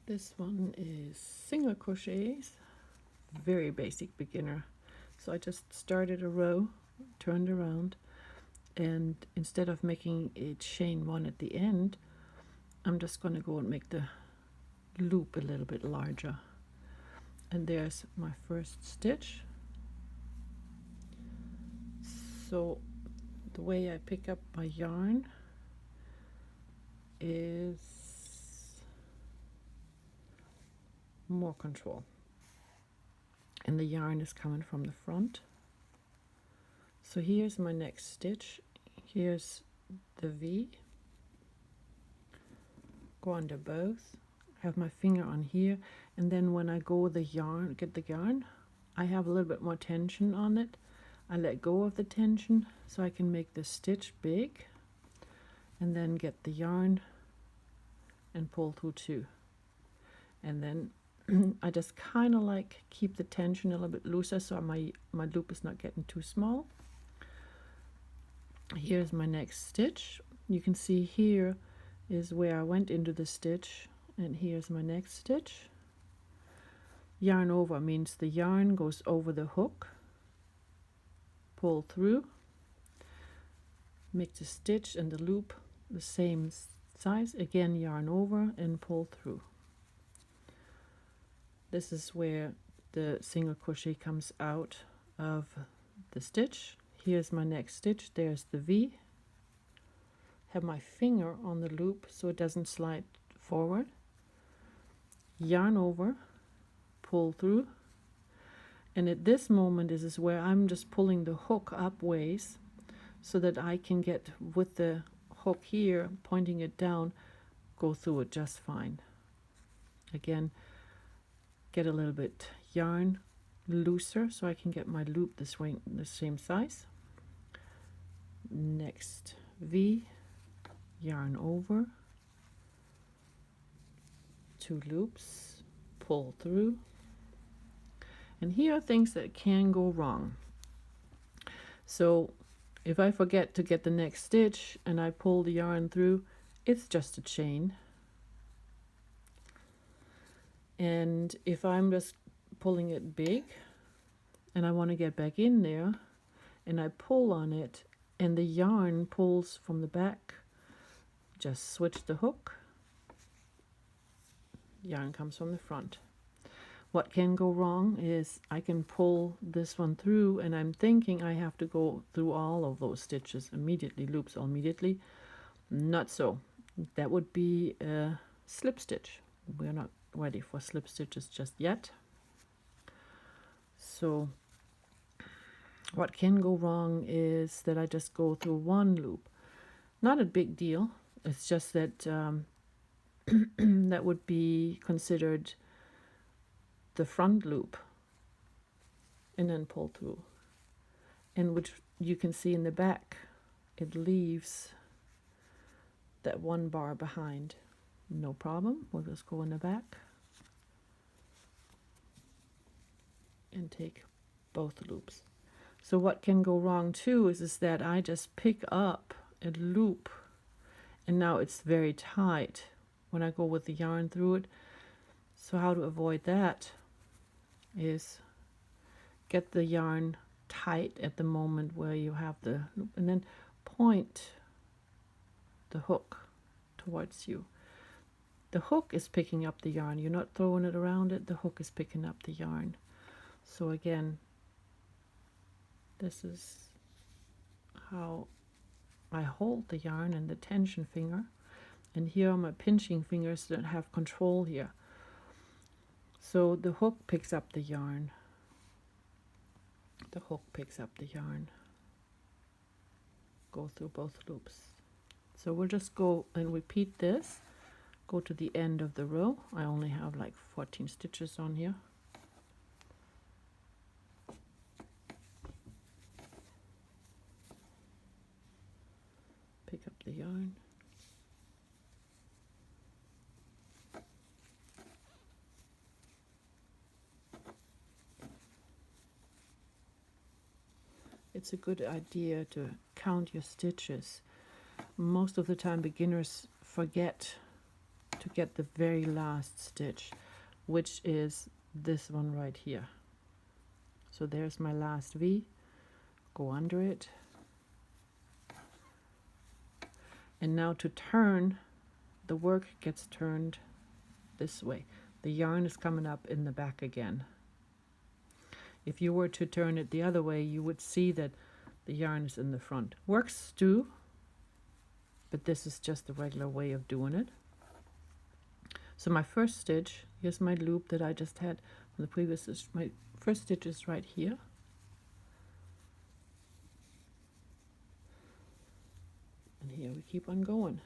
This one is single crochets, very basic beginner. So I just started a row, turned around, and instead of making a chain one at the end, I'm just going to go and make the loop a little bit larger. And there's my first stitch. So the way I pick up my yarn is more control, and the yarn is coming from the front. So here's my next stitch, here's the V, go under both, have my finger on here, and then when I go the yarn, get the yarn, I have a little bit more tension on it. I let go of the tension so I can make the stitch big, and then get the yarn and pull through two. And then I just kind of like keep the tension a little bit looser so my loop is not getting too small. Here's my next stitch. You can see here is where I went into the stitch, and here's my next stitch. Yarn over means the yarn goes over the hook, pull through, make the stitch and the loop the same size, again yarn over and pull through. This is where the single crochet comes out of the stitch. Here's my next stitch, there's the V. Have my finger on the loop so it doesn't slide forward. Yarn over, pull through, and at this moment is where I'm just pulling the hook up ways so that I can get with the hook here, pointing it down, go through it just fine. Again, get a little bit yarn looser so I can get my loop the same size. Next V, yarn over, two loops, pull through. And here are things that can go wrong. So if I forget to get the next stitch and I pull the yarn through, it's just a chain. And if I'm just pulling it big and I want to get back in there and I pull on it and the yarn pulls from the back, just switch the hook, yarn comes from the front. What can go wrong is I can pull this one through and I'm thinking I have to go through all of those stitches immediately, loops immediately. Not so. That would be a slip stitch. We're not ready for slip stitches just yet. So what can go wrong is that I just go through one loop. Not a big deal. It's just that that would be considered the front loop and then pull through, and which you can see in the back it leaves that one bar behind. No problem, we'll just go in the back and take both loops. So what can go wrong too is that I just pick up a loop and now it's very tight when I go with the yarn through it. So how to avoid that is get the yarn tight at the moment where you have the loop and then point the hook towards you. The hook is picking up the yarn. You're not throwing it around it. The hook is picking up the yarn. So again, this is how I hold the yarn and the tension finger. And here are my pinching fingers that have control here. So the hook picks up the yarn. The hook picks up the yarn. Go through both loops. So we'll just go and repeat this. Go to the end of the row. I only have like 14 stitches on here. Pick up the yarn. It's a good idea to count your stitches. Most of the time beginners forget to get the very last stitch, which is this one right here. So there's my last V, go under it, and now to turn, the work gets turned this way. The yarn is coming up in the back again. If you were to turn it the other way, you would see that the yarn is in the front. Works too, but this is just the regular way of doing it. So my first stitch, here's my loop that I just had from the previous stitch. My first stitch is right here. And here we keep on going.